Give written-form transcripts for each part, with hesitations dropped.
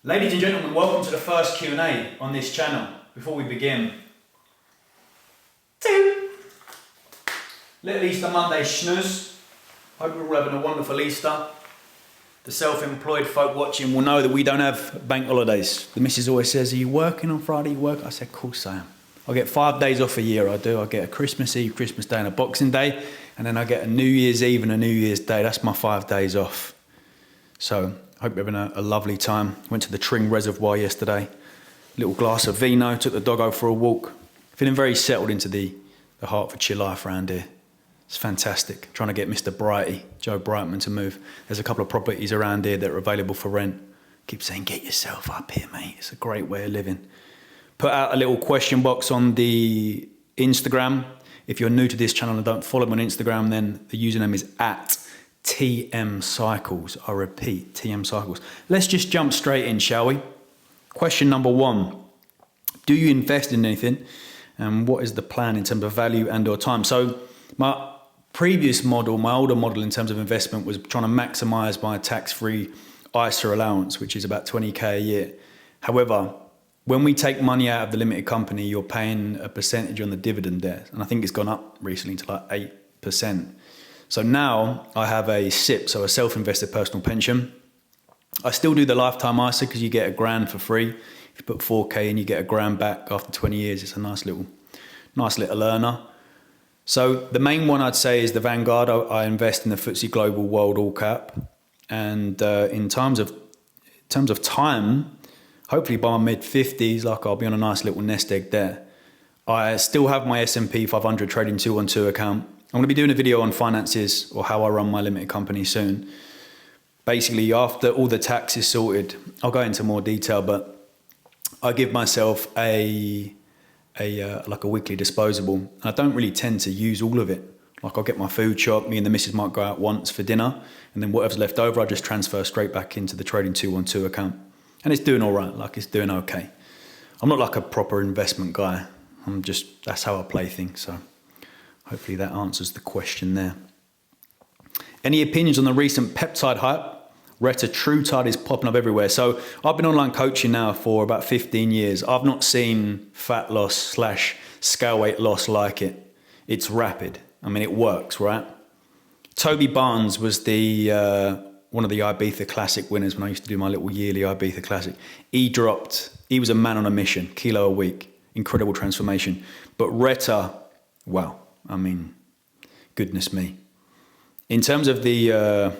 Ladies and gentlemen, welcome to the first Q&A on this channel. Before we begin, little Easter Monday snooze. Hope you're all having a wonderful Easter. The self-employed folk watching will know that we don't have bank holidays. The missus always says, are you working on Friday? You work? I said, of course I am. I get 5 days off a year, I do. I get a Christmas Eve, Christmas Day and a Boxing Day. And then I get a New Year's Eve and a New Year's Day. That's my 5 days off. So, hope you're having a lovely time. Went to the Tring Reservoir yesterday. Little glass of vino, took the doggo for a walk. Feeling very settled into the Hertfordshire life around here. It's fantastic. Trying to get Mr. Brighty, Joe Brightman, to move. There's a couple of properties around here that are available for rent. Keep saying, get yourself up here, mate. It's a great way of living. Put out a little question box on the Instagram. If you're new to this channel and don't follow me on Instagram, then the username is @TM Cycles. I repeat, TM Cycles. Let's just jump straight in, shall we? Question number 1. Do you invest in anything? And what is the plan in terms of value and or time? So my previous model, my older model in terms of investment, was trying to maximize my tax-free ISA allowance, which is about 20k a year. However, when we take money out of the limited company, you're paying a percentage on the dividend there. And I think it's gone up recently to like 8%. So now I have a SIP, so a self-invested personal pension. I still do the lifetime ISA because you get £1,000 for free. If you put 4k in, you get £1,000 back after 20 years. It's a nice little earner. So the main one I'd say is the Vanguard. I invest in the FTSE Global World All Cap. And in terms of time, hopefully by my mid-50s, like I'll be on a nice little nest egg there. I still have my S&P 500 trading 212 account. I'm going to be doing a video on finances or how I run my limited company soon. Basically, after all the tax is sorted, I'll go into more detail, but I give myself like a weekly disposable. I don't really tend to use all of it. Like I'll get my food shop, me and the missus might go out once for dinner, and then whatever's left over, I just transfer straight back into the trading 212 account. And it's doing all right, like it's doing okay. I'm not like a proper investment guy. That's how I play things, so hopefully that answers the question there. Any opinions on the recent peptide hype? Retatrutide is popping up everywhere. So I've been online coaching now for about 15 years. I've not seen fat loss / scale weight loss like it. It's rapid. I mean, it works, right? Toby Barnes was one of the Ibiza Classic winners when I used to do my little yearly Ibiza Classic. He was a man on a mission, kilo a week, incredible transformation. But Reta, wow, I mean, goodness me. In terms of the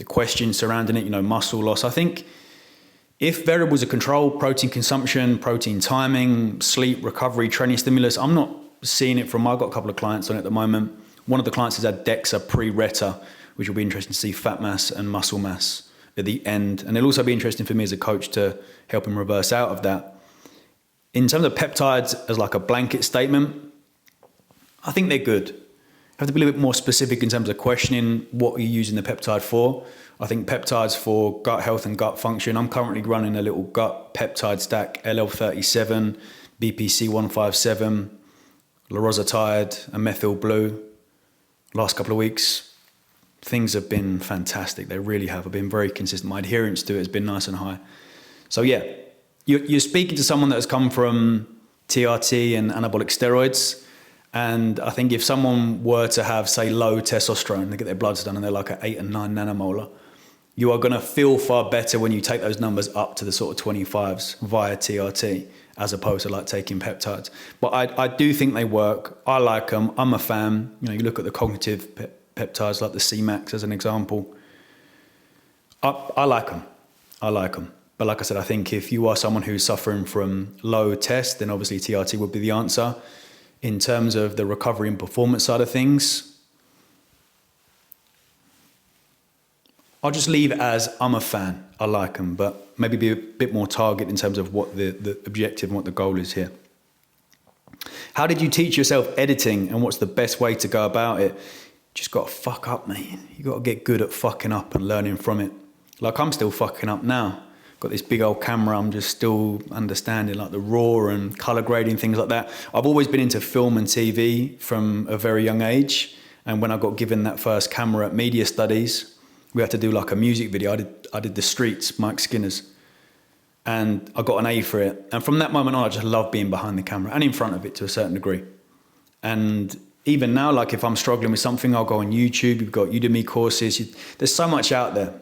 question surrounding it, muscle loss, I think if variables are controlled, protein consumption, protein timing, sleep, recovery, training stimulus, I'm not seeing it I've got a couple of clients on it at the moment. One of the clients has had DEXA pre-Reta, which will be interesting to see fat mass and muscle mass at the end. And it'll also be interesting for me as a coach to help him reverse out of that. In terms of peptides as like a blanket statement, I think they're good. You have to be a little bit more specific in terms of questioning what you're using the peptide for. I think peptides for gut health and gut function. I'm currently running a little gut peptide stack, LL37, BPC 157, lorozatide, and methyl blue. Last couple of weeks, things have been fantastic. They really have. I've been very consistent. My adherence to it has been nice and high. So yeah, you're speaking to someone that has come from TRT and anabolic steroids. And I think if someone were to have, say, low testosterone, they get their bloods done and they're like at 8 and 9 nanomolar, you are going to feel far better when you take those numbers up to the sort of 25s via TRT, as opposed to like taking peptides. But I do think they work. I like them. I'm a fan. You look at the cognitive peptides like the CMAX as an example. I like them. I like them. But like I said, I think if you are someone who's suffering from low test, then obviously TRT would be the answer. In terms of the recovery and performance side of things, I'll just leave it as I'm a fan. I like them, but maybe be a bit more target in terms of what the objective and what the goal is here. How did you teach yourself editing and what's the best way to go about it? Just got to fuck up, mate. You got to get good at fucking up and learning from it. Like I'm still fucking up now. Got this big old camera, I'm just still understanding like the raw and color grading, things like that. I've always been into film and TV from a very young age. And when I got given that first camera at media studies, we had to do like a music video. I did The Streets, Mike Skinner's. and I got an A for it. And from that moment on, I just love being behind the camera and in front of it to a certain degree. And even now, like if I'm struggling with something, I'll go on YouTube. You've got Udemy courses. There's so much out there.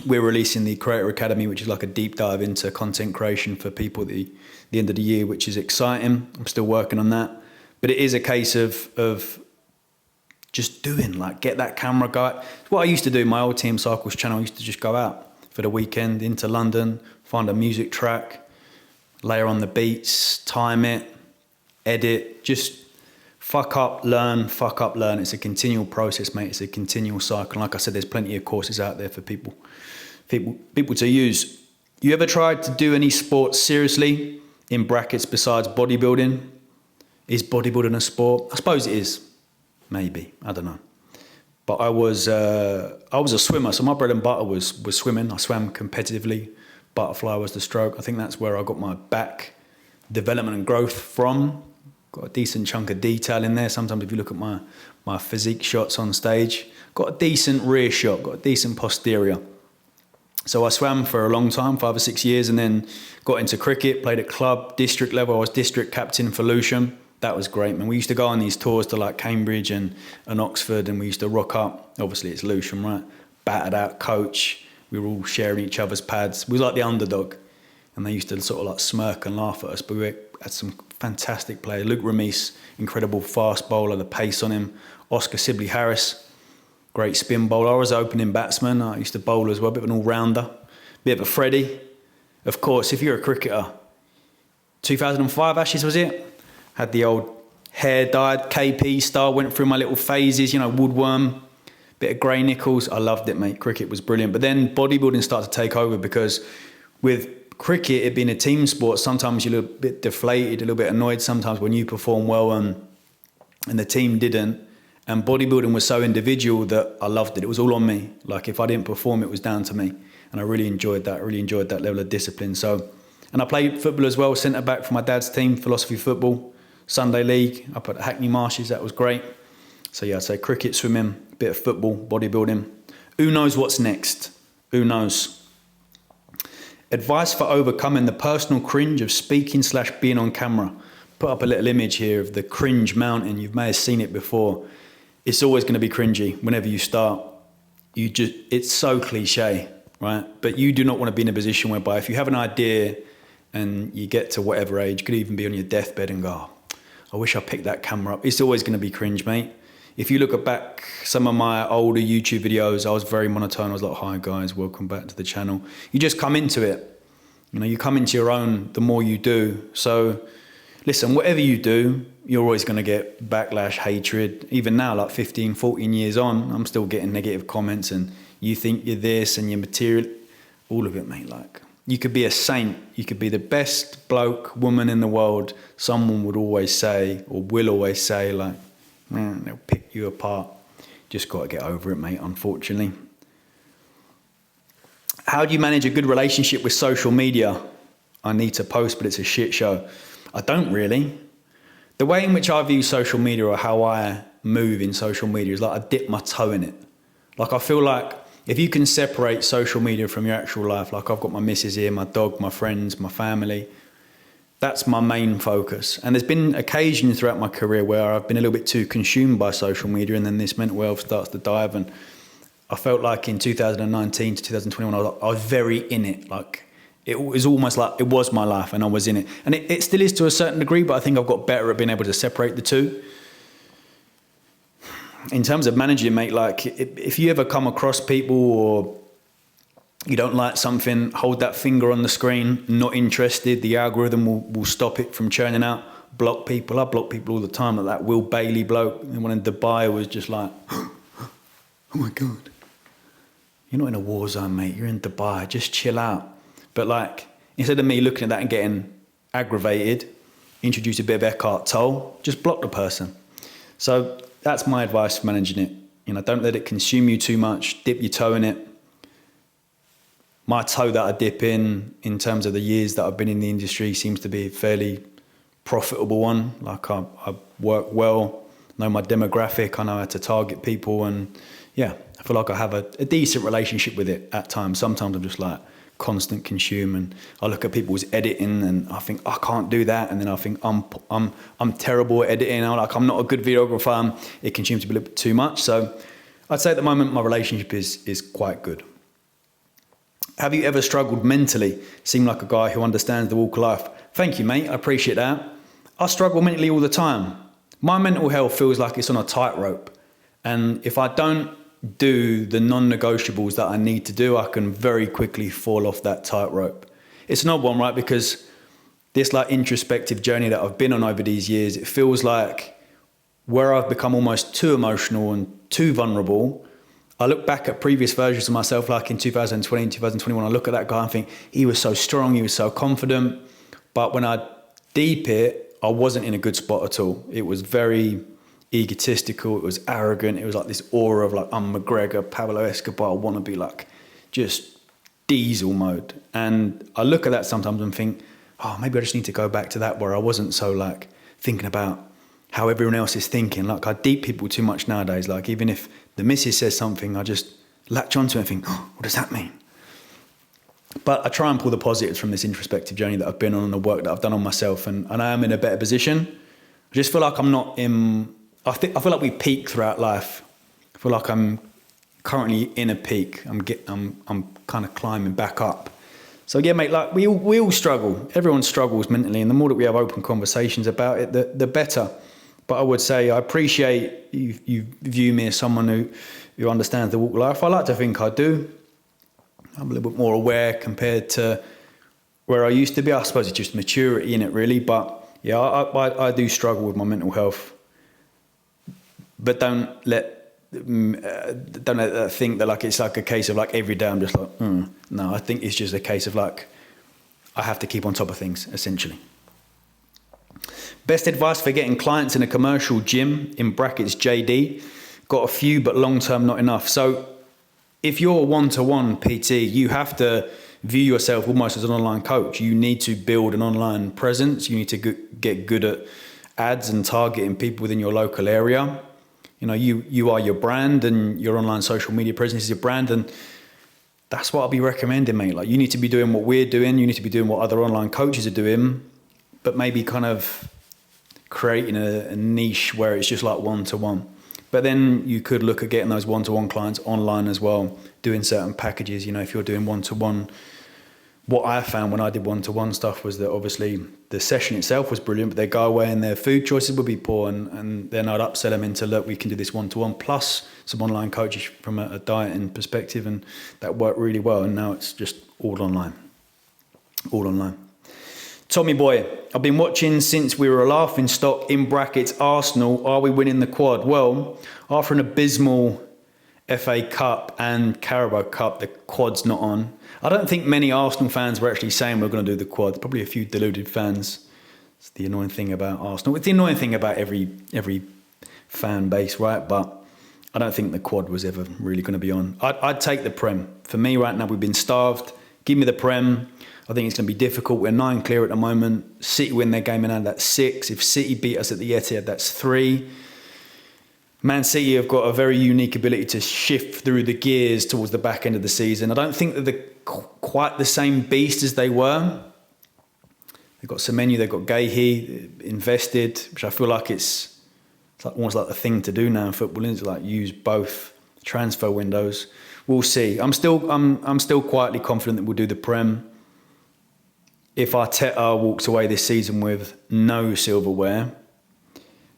We're releasing the Creator Academy, which is like a deep dive into content creation for people at the end of the year, which is exciting. I'm still working on that. But it is a case of just doing, like, get that camera, go out. What I used to do, my old Team Cycles channel, I used to just go out for the weekend into London, find a music track, layer on the beats, time it, edit, just fuck up, learn. It's a continual process, mate. It's a continual cycle. Like I said, there's plenty of courses out there for people to use. You ever tried to do any sports seriously, in brackets, besides bodybuilding? Is bodybuilding a sport? I suppose it is. Maybe. I don't know. But I was a swimmer, so my bread and butter was swimming. I swam competitively. Butterfly was the stroke. I think that's where I got my back development and growth from. Got a decent chunk of detail in there. Sometimes if you look at my physique shots on stage, got a decent rear shot, got a decent posterior. So I swam for a long time, 5 or 6 years, and then got into cricket, played at club, district level. I was district captain for Lewisham. That was great, man. We used to go on these tours to like Cambridge and Oxford, and we used to rock up. Obviously, it's Lewisham, right? Battered out coach. We were all sharing each other's pads. We was like the underdog, and they used to sort of like smirk and laugh at us. But we had some fantastic players. Luke Remise, incredible fast bowler, the pace on him. Oscar Sibley-Harris, great spin bowler. I was opening batsman. I used to bowl as well, a bit of an all-rounder. Bit of a Freddie. Of course, if you're a cricketer, 2005 Ashes was it? Had the old hair dyed, KP style, went through my little phases, you know, woodworm, bit of Gray Nichols. I loved it, mate. Cricket was brilliant. But then bodybuilding started to take over, because with cricket, it being a team sport, sometimes you're a little bit deflated, a little bit annoyed sometimes when you perform well and the team didn't. And bodybuilding was so individual that I loved it. It was all on me. Like if I didn't perform, it was down to me. And I really enjoyed that. I really enjoyed that level of discipline. So, and I played football as well, centre back for my dad's team, philosophy football. Sunday League up at Hackney Marshes, that was great. So yeah, I'd say cricket, swimming, a bit of football, bodybuilding. Who knows what's next? Who knows? Advice for overcoming the personal cringe of speaking/being on camera. Put up a little image here of the cringe mountain. You may have seen it before. It's always going to be cringy whenever you start. It's so cliche, right? But you do not want to be in a position whereby if you have an idea and you get to whatever age, you could even be on your deathbed and go, I wish I picked that camera up. It's always going to be cringe, mate. If you look at back some of my older YouTube videos, I was very monotone. I was like, hi guys, welcome back to the channel. You just come into it. You know, you come into your own the more you do. So listen, whatever you do, you're always going to get backlash, hatred. Even now, like 15, 14 years on, I'm still getting negative comments and you think you're this and you're material. All of it, mate, like. You could be a saint. You could be the best bloke, woman in the world. Someone would always say, or will always say, like, man, they'll pick you apart. Just got to get over it, mate, unfortunately. How do you manage a good relationship with social media? I need to post, but it's a shit show. I don't really. The way in which I view social media or how I move in social media is like I dip my toe in it. Like I feel like if you can separate social media from your actual life, like I've got my missus here, my dog, my friends, my family, that's my main focus. And there's been occasions throughout my career where I've been a little bit too consumed by social media and then this mental health starts to dive. And I felt like in 2019 to 2021, I was very in it. Like it was almost like it was my life and I was in it. And it still is to a certain degree, but I think I've got better at being able to separate the two. In terms of managing, mate, like if you ever come across people or you don't like something, hold that finger on the screen, not interested. The algorithm will stop it from churning out. Block people. I block people all the time. Like that Will Bailey bloke, the one in Dubai, was just like, oh my God. You're not in a war zone, mate. You're in Dubai. Just chill out. But like, instead of me looking at that and getting aggravated, introduce a bit of Eckhart Tolle, just block the person. So that's my advice for managing it. You know, don't let it consume you too much. Dip your toe in it. My toe that I dip in terms of the years that I've been in the industry, seems to be a fairly profitable one. Like I work well, know my demographic, I know how to target people, and yeah, I feel like I have a decent relationship with it at times. Sometimes I'm just like, constant consume, and I look at people's editing and I think I can't do that, and then I think I'm terrible at editing. I'm not a good videographer. It consumes me a little bit too much. So I'd say at the moment my relationship is quite good. Have you ever struggled mentally? Seem like a guy who understands the walk of life. Thank you, mate. I appreciate that. I struggle mentally all the time. My mental health feels like it's on a tightrope, and if I don't do the non-negotiables that I need to do, I can very quickly fall off that tightrope. It's an odd one, right? Because this like introspective journey that I've been on over these years, it feels like where I've become almost too emotional and too vulnerable. I look back at previous versions of myself, like in 2020 and 2021, I look at that guy and think he was so strong, he was so confident. But when I deep it, I wasn't in a good spot at all. It was very egotistical, it was arrogant, it was like this aura of like, I'm McGregor, Pablo Escobar, I want to be like just diesel mode. And I look at that sometimes and think, oh, maybe I just need to go back to that where I wasn't so like thinking about how everyone else is thinking. Like I deep people too much nowadays. Like even if the missus says something, I just latch onto it and think, oh, what does that mean? But I try and pull the positives from this introspective journey that I've been on and the work that I've done on myself, and I am in a better position. I just feel like I'm not in... I feel like we peak throughout life. I feel like I'm currently in a peak. I'm kind of climbing back up. So yeah, mate, like we all struggle. Everyone struggles mentally, and the more that we have open conversations about it, the better. But I would say I appreciate you view me as someone who understands the walk of life. I like to think I do. I'm a little bit more aware compared to where I used to be. I suppose it's just maturity in it, really. But yeah, I do struggle with my mental health. But don't let that think that like it's like a case of like every day I'm just like, no, I think it's just a case of like I have to keep on top of things, essentially. Best advice for getting clients in a commercial gym, in brackets JD. Got a few, but long-term not enough. So if you're a one-to-one PT, you have to view yourself almost as an online coach. You need to build an online presence. You need to get good at ads and targeting people within your local area. You know, you are your brand, and your online social media presence is your brand, and that's what I'll be recommending, mate. Like you need to be doing what we're doing. You need to be doing what other online coaches are doing, but maybe kind of creating a niche where it's just like one-to-one. But then you could look at getting those one-to-one clients online as well, doing certain packages. You know, if you're doing one-to-one, what I found when I did one-to-one stuff was that obviously the session itself was brilliant, but they go away and their food choices would be poor, and then I'd upsell them into, look, we can do this one-to-one plus some online coaches from a dieting perspective, and that worked really well. And now it's just all online. Tommy boy, I've been watching since we were a laughing stock, in brackets Arsenal. Are we winning the quad? Well, after an abysmal FA Cup and Carabao Cup, the quad's not on. I don't think many Arsenal fans were actually saying we're going to do the quad. Probably a few deluded fans. It's the annoying thing about Arsenal. It's the annoying thing about every fan base, right? But I don't think the quad was ever really going to be on. I'd take the Prem. For me right now, we've been starved. Give me the Prem. I think it's going to be difficult. We're 9 clear at the moment. City win their game in hand, that's 6. If City beat us at the Etihad, that's 3. Man City have got a very unique ability to shift through the gears towards the back end of the season. I don't think that they're quite the same beast as they were. They've got Semenyo, they've got Gahey, invested, which I feel like it's like almost like the thing to do now in football, is like use both transfer windows. We'll see. I'm still quietly confident that we'll do the Prem. If Arteta walks away this season with no silverware,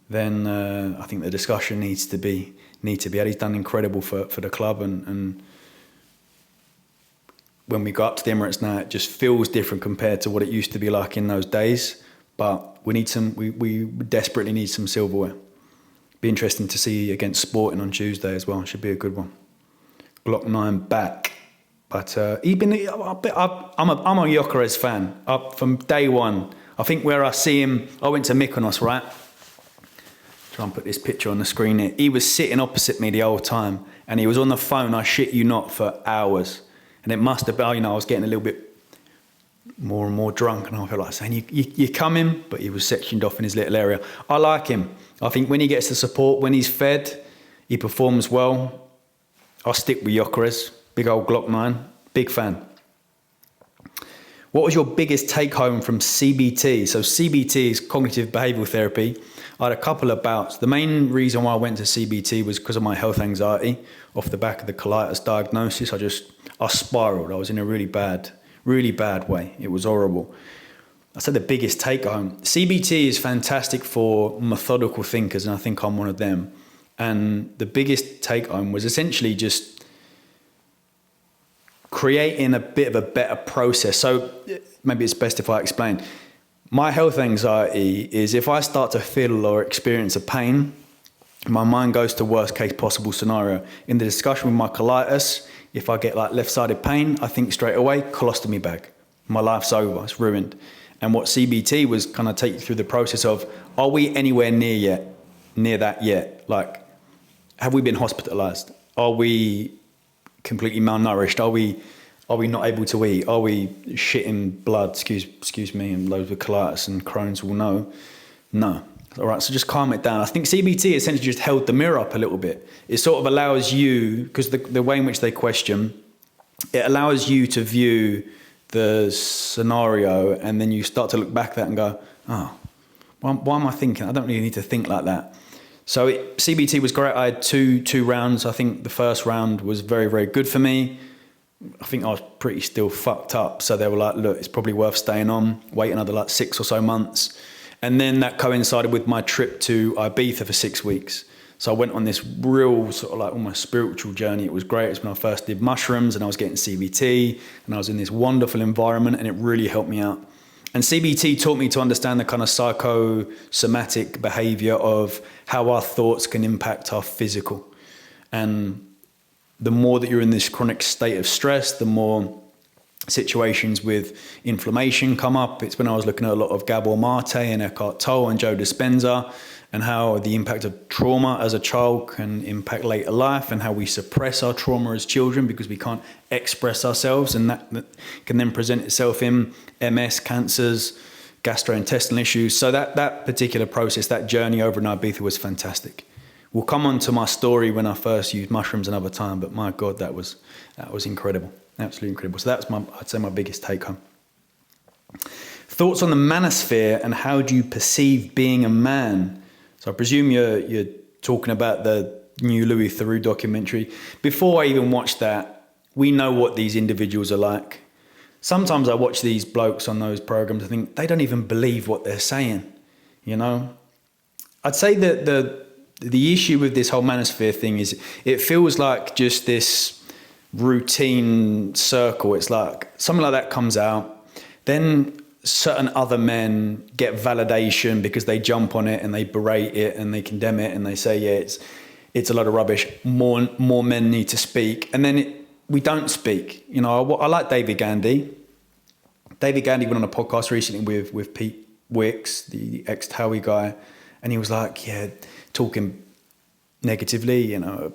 then I think the discussion needs to be had. He's done incredible for the club, and when we go up to the Emirates now, it just feels different compared to what it used to be like in those days. But we desperately need some silverware. Be interesting to see against Sporting on Tuesday as well. Should be a good one. Glock 9 back. But I'm a Gyökeres fan up from day one. I think where I see him, I went to Mykonos, right? Try and put this picture on the screen here. He was sitting opposite me the whole time, and he was on the phone, I shit you not, for hours. And it must have been, I was getting a little bit more and more drunk, and I felt like saying, you're coming, but he was sectioned off in his little area. I like him. I think when he gets the support, when he's fed, he performs well. I'll stick with Gyökeres. Big old Glock 9. Big fan. What was your biggest take home from CBT? So CBT is cognitive behavioral therapy. I had a couple of bouts. The main reason why I went to CBT was because of my health anxiety. Off the back of the colitis diagnosis, I spiraled. I was in a really bad way. It was horrible. I said the biggest take home. CBT is fantastic for methodical thinkers, and I think I'm one of them. And the biggest take home was essentially just creating a bit of a better process. So maybe it's best if I explain. My health anxiety is if I start to feel or experience a pain, my mind goes to worst case possible scenario. In the discussion with my colitis, if I get like left-sided pain, I think straight away, colostomy bag. My life's over, it's ruined. And what CBT was kind of take you through the process of, are we anywhere near that yet? Like, have we been hospitalized? Are we completely malnourished? Are we not able to eat? Are we shitting blood? Excuse me, and loads of colitis and Crohn's will know. No. All right, so just calm it down. I think CBT essentially just held the mirror up a little bit. It sort of allows you, because the way in which they question, it allows you to view the scenario, and then you start to look back at that and go, oh, why am I thinking? I don't really need to think like that. So CBT was great. I had two rounds. I think the first round was very, very good for me. I think I was pretty still fucked up. So they were like, look, it's probably worth staying on, wait another like 6 or so months. And then that coincided with my trip to Ibiza for 6 weeks. So I went on this real sort of like almost spiritual journey. It was great. It's when I first did mushrooms and I was getting CBT and I was in this wonderful environment, and it really helped me out. And CBT taught me to understand the kind of psychosomatic behavior of how our thoughts can impact our physical. And the more that you're in this chronic state of stress, the more situations with inflammation come up. It's when I was looking at a lot of Gabor Mate and Eckhart Tolle and Joe Dispenza, and how the impact of trauma as a child can impact later life, and how we suppress our trauma as children because we can't express ourselves, and that can then present itself in MS, cancers, gastrointestinal issues. So that particular process, that journey over in Ibiza was fantastic. We'll come on to my story when I first used mushrooms another time, but my God, that was incredible, absolutely incredible. So that's I'd say my biggest take home. Thoughts on the Manosphere and how do you perceive being a man? So I presume you're talking about the new Louis Theroux documentary. Before I even watched that, we know what these individuals are like. Sometimes I watch these blokes on those programs, I think they don't even believe what they're saying, you know? I'd say that the issue with this whole Manosphere thing is it feels like just this routine circle. It's like something like that comes out, then certain other men get validation because they jump on it and they berate it and they condemn it and they say, yeah, it's a lot of rubbish. More men need to speak. And then we don't speak. You know, I like David Gandy. David Gandy went on a podcast recently with Pete Wicks, the ex-Towie guy, and he was like, yeah, talking negatively, you know,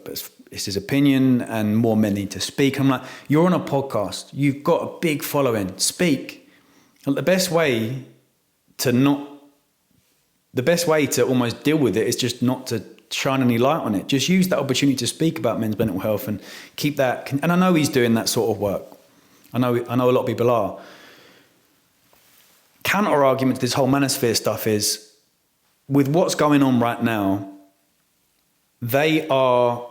it's his opinion and more men need to speak. I'm like, you're on a podcast. You've got a big following. Speak. The best way to almost deal with it is just not to shine any light on it. Just use that opportunity to speak about men's mental health and keep that. And I know he's doing that sort of work. I know a lot of people are. Counter argument to this whole Manosphere stuff is, with what's going on right now, they are.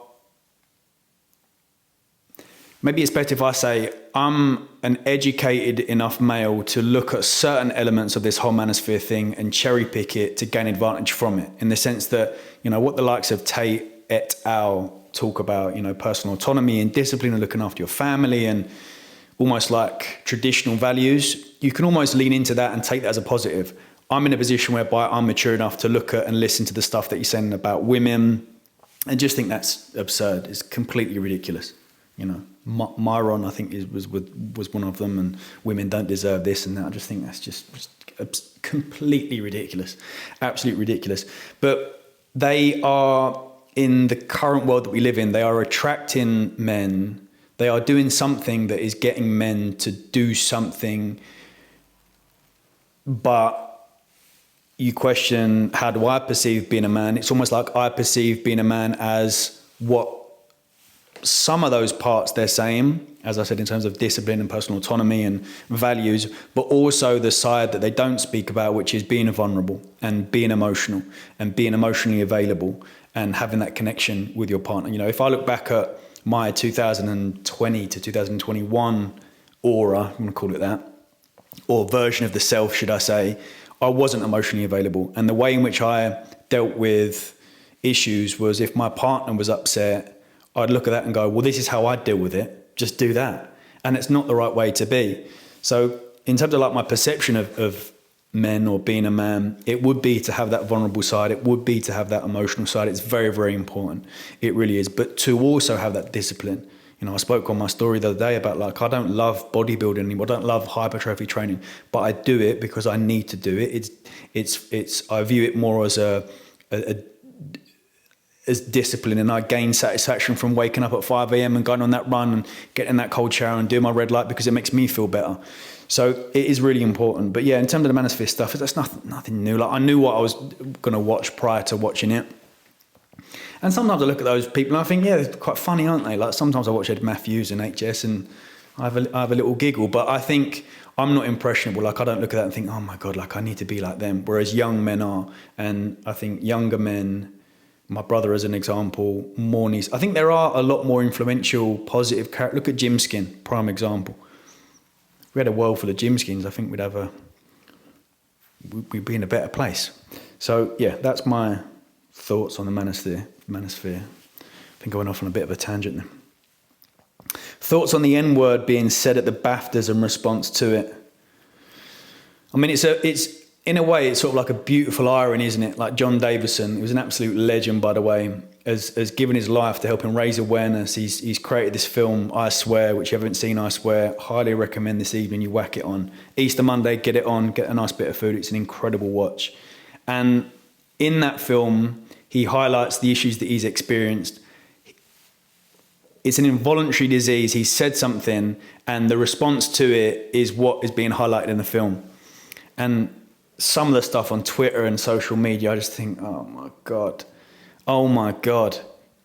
Maybe it's better if I say I'm an educated enough male to look at certain elements of this whole Manosphere thing and cherry pick it to gain advantage from it, in the sense that, you know, what the likes of Tate et al. Talk about, you know, personal autonomy and discipline and looking after your family and almost like traditional values, you can almost lean into that and take that as a positive. I'm in a position whereby I'm mature enough to look at and listen to the stuff that you're saying about women and just think that's absurd. It's completely ridiculous, you know. Myron, I think, was one of them, and women don't deserve this and that. I just think that's just completely ridiculous, absolutely ridiculous. But they are, in the current world that we live in, they are attracting men. They are doing something that is getting men to do something. But you question, how do I perceive being a man? It's almost like I perceive being a man as what some of those parts they're saying, as I said, in terms of discipline and personal autonomy and values, but also the side that they don't speak about, which is being vulnerable and being emotional and being emotionally available and having that connection with your partner. You know, if I look back at my 2020 to 2021 aura, I'm going to call it that, or version of the self, should I say, I wasn't emotionally available. And the way in which I dealt with issues was, if my partner was upset, I'd look at that and go, well, this is how I deal with it. Just do that. And it's not the right way to be. So in terms of like my perception of men or being a man, it would be to have that vulnerable side. It would be to have that emotional side. It's very, very important. It really is. But to also have that discipline. You know, I spoke on my story the other day about, like, I don't love bodybuilding anymore. I don't love hypertrophy training, but I do it because I need to do it. I view it more as as discipline, and I gain satisfaction from waking up at 5 a.m. and going on that run and getting that cold shower and doing my red light because it makes me feel better. So it is really important. But yeah, in terms of the Manosphere stuff, that's nothing new. Like, I knew what I was going to watch prior to watching it. And sometimes I look at those people and I think, yeah, they're quite funny, aren't they? Like, sometimes I watch Ed Matthews and HS and I have a little giggle, but I think I'm not impressionable. Like, I don't look at that and think, oh my God, like I need to be like them. Whereas young men are. And I think younger men, my brother as an example, more needs. I think there are a lot more influential, positive characters. Look at Jim Skin, prime example. If we had a world full of Jim Skins, I think we'd be in a better place. So yeah, that's my thoughts on the Manosphere. I think I went off on a bit of a tangent there. Thoughts on the N-word being said at the BAFTAs in response to it. I mean, it's in a way, it's sort of like a beautiful irony, isn't it? Like John Davison, he was an absolute legend, by the way, has given his life to helping raise awareness. He's created this film, I Swear, which you haven't seen, I Swear. Highly recommend this evening you whack it on. Easter Monday, get it on, get a nice bit of food. It's an incredible watch. And in that film, he highlights the issues that he's experienced. It's an involuntary disease. He said something, and the response to it is what is being highlighted in the film. And some of the stuff on Twitter and social media, I just think, oh my God,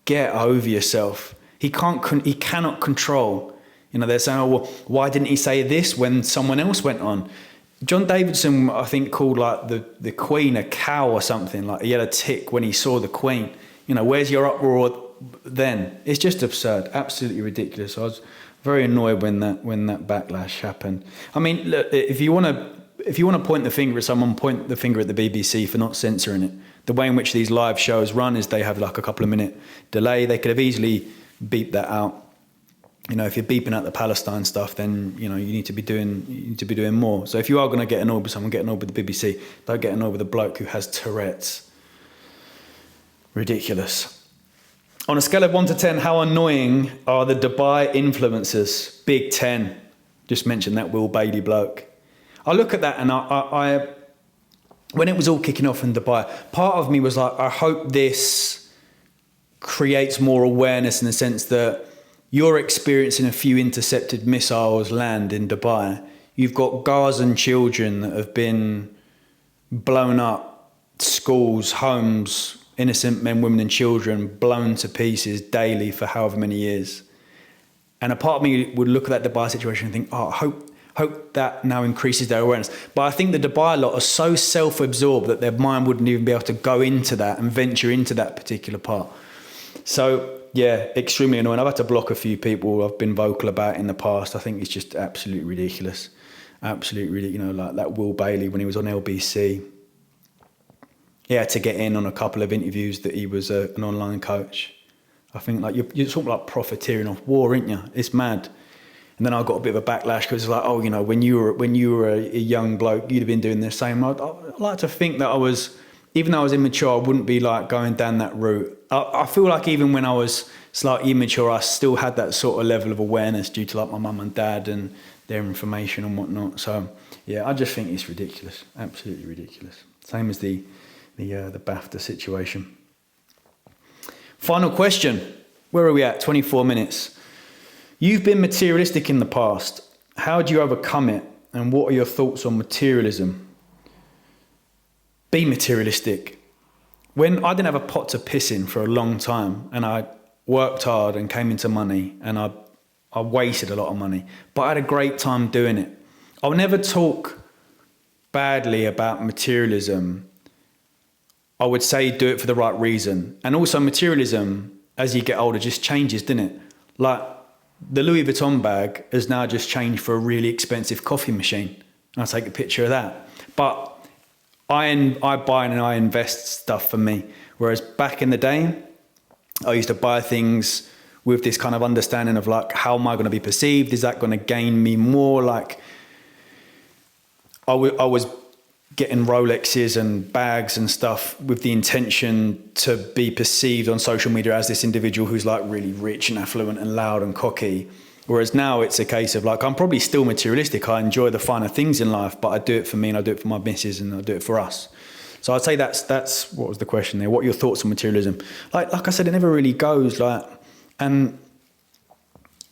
get over yourself. He cannot control. You know, they're saying, oh, well, why didn't he say this when someone else went on? John Davidson, I think, called like the Queen a cow or something. Like, he had a tick when he saw the Queen. You know, where's your uproar then? It's just absurd, absolutely ridiculous. I was very annoyed when that backlash happened. I mean, look, if you want to point the finger at someone, point the finger at the BBC for not censoring it. The way in which these live shows run is they have like a couple of minute delay. They could have easily beeped that out. You know, if you're beeping out the Palestine stuff, then, you know, you need to be doing more. So if you are going to get annoyed with someone, get annoyed with the BBC. Don't get annoyed with a bloke who has Tourette's. Ridiculous. On a scale of 1 to 10, how annoying are the Dubai influencers? Big 10. Just mentioned that Will Bailey bloke. I look at that and I when it was all kicking off in Dubai, part of me was like, I hope this creates more awareness in the sense that you're experiencing a few intercepted missiles land in Dubai. You've got Gazan children that have been blown up, schools, homes, innocent men, women and children blown to pieces daily for however many years. And a part of me would look at that Dubai situation and think, oh, I hope that now increases their awareness. But I think the Dubai lot are so self-absorbed that their mind wouldn't even be able to go into that and venture into that particular part. So yeah, extremely annoying. I've had to block a few people I've been vocal about in the past. I think it's just absolutely ridiculous. Absolutely, you know, like that Will Bailey when he was on LBC. He had to get in on a couple of interviews that he was an online coach. I think like you're sort of like profiteering off war, aren't you? It's mad. And then I got a bit of a backlash because it's like, oh, you know, when you were a young bloke, you'd have been doing the same. I'd like to think that I was, even though I was immature, I wouldn't be like going down that route. I feel like even when I was slightly immature, I still had that sort of level of awareness due to like my mum and dad and their information and whatnot. So yeah, I just think it's ridiculous, absolutely ridiculous. Same as the BAFTA situation. Final question. Where are we at? 24 minutes. You've been materialistic in the past. How do you overcome it? And what are your thoughts on materialism? Be materialistic. When I didn't have a pot to piss in for a long time, and I worked hard and came into money, and I wasted a lot of money, but I had a great time doing it. I'll never talk badly about materialism. I would say do it for the right reason. And also materialism, as you get older, just changes, doesn't it? Like the Louis Vuitton bag has now just changed for a really expensive coffee machine. And I'll take a picture of that. But I buy and I invest stuff for me. Whereas back in the day, I used to buy things with this kind of understanding of like, how am I going to be perceived? Is that going to gain me more? Like I was getting Rolexes and bags and stuff with the intention to be perceived on social media as this individual who's like really rich and affluent and loud and cocky. Whereas now it's a case of like, I'm probably still materialistic. I enjoy the finer things in life, but I do it for me and I do it for my missus and I do it for us. So I'd say that's what was the question there. What are your thoughts on materialism? Like I said, it never really goes like, and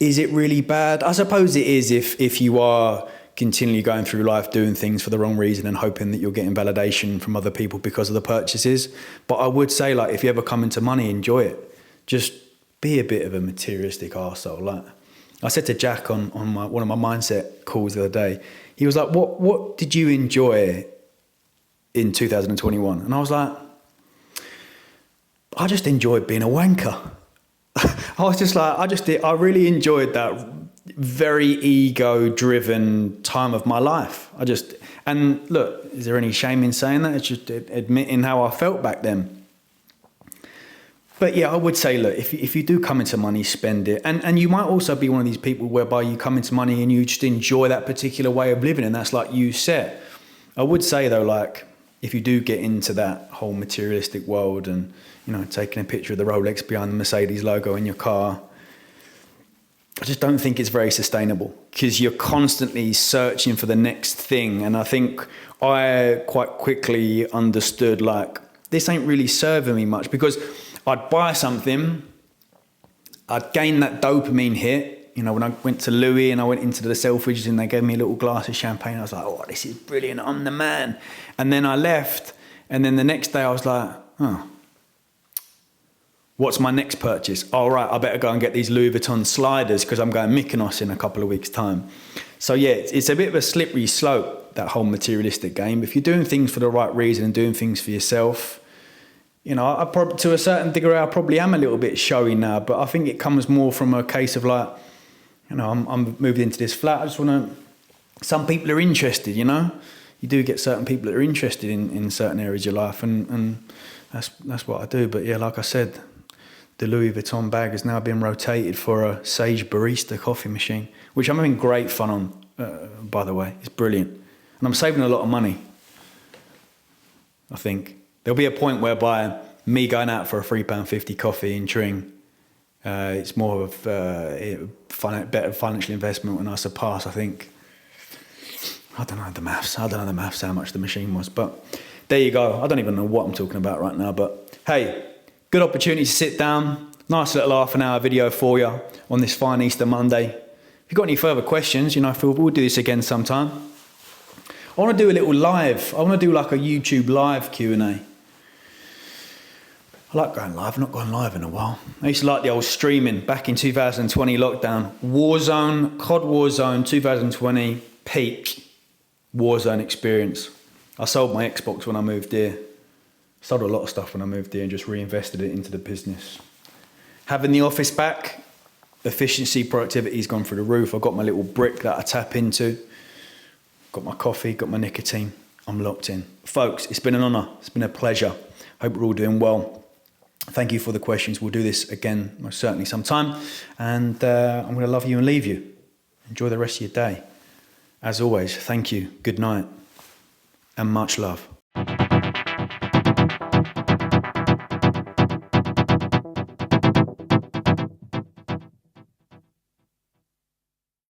is it really bad? I suppose it is if you are continually going through life doing things for the wrong reason and hoping that you're getting validation from other people because of the purchases. But I would say like, if you ever come into money, enjoy it. Just be a bit of a materialistic arsehole. Like I said to Jack on one of my mindset calls the other day, he was like, what did you enjoy in 2021? And I was like, I just enjoyed being a wanker. I was just like, I really enjoyed that very ego-driven time of my life. And look, is there any shame in saying that? It's just admitting how I felt back then. But yeah, I would say, look, if you do come into money, spend it. And you might also be one of these people whereby you come into money and you just enjoy that particular way of living, and that's like you said. I would say though, like, if you do get into that whole materialistic world and, you know, taking a picture of the Rolex behind the Mercedes logo in your car, I just don't think it's very sustainable because you're constantly searching for the next thing. And I think I quite quickly understood like, this ain't really serving me much, because I'd buy something, I'd gain that dopamine hit. You know, when I went to Louis and I went into the Selfridges and they gave me a little glass of champagne, I was like, oh, this is brilliant, I'm the man. And then I left, and then the next day I was like, oh, what's my next purchase? All right, I better go and get these Louis Vuitton sliders because I'm going Mykonos in a couple of weeks' time. So yeah, it's a bit of a slippery slope, that whole materialistic game. If you're doing things for the right reason and doing things for yourself, you know, to a certain degree, I probably am a little bit showy now, but I think it comes more from a case of like, you know, I'm moved into this flat. I just want to, some people are interested, you know, you do get certain people that are interested in certain areas of your life, and that's what I do. But yeah, like I said, the Louis Vuitton bag has now been rotated for a Sage Barista coffee machine, which I'm having great fun on, by the way. It's brilliant. And I'm saving a lot of money, I think. There'll be a point whereby me going out for a £3.50 coffee in Tring, it's more of a better financial investment when I surpass, I think, I don't know the maths, how much the machine was. But there you go. I don't even know what I'm talking about right now. But hey, good opportunity to sit down. Nice little half-an-hour video for you on this fine Easter Monday. If you've got any further questions, you know, we'll do this again sometime. I want to do a little live. I want to do like a YouTube live Q&A. I like going live. I've not gone live in a while. I used to like the old streaming back in 2020 lockdown. Warzone, COD Warzone 2020, peak Warzone experience. I sold my Xbox when I moved here. Sold a lot of stuff when I moved here and just reinvested it into the business. Having the office back, efficiency, productivity's gone through the roof. I've got my little brick that I tap into. Got my coffee, got my nicotine. I'm locked in. Folks, it's been an honour. It's been a pleasure. Hope we're all doing well. Thank you for the questions. We'll do this again, most certainly sometime. And I'm going to love you and leave you. Enjoy the rest of your day. As always, thank you. Good night. And much love.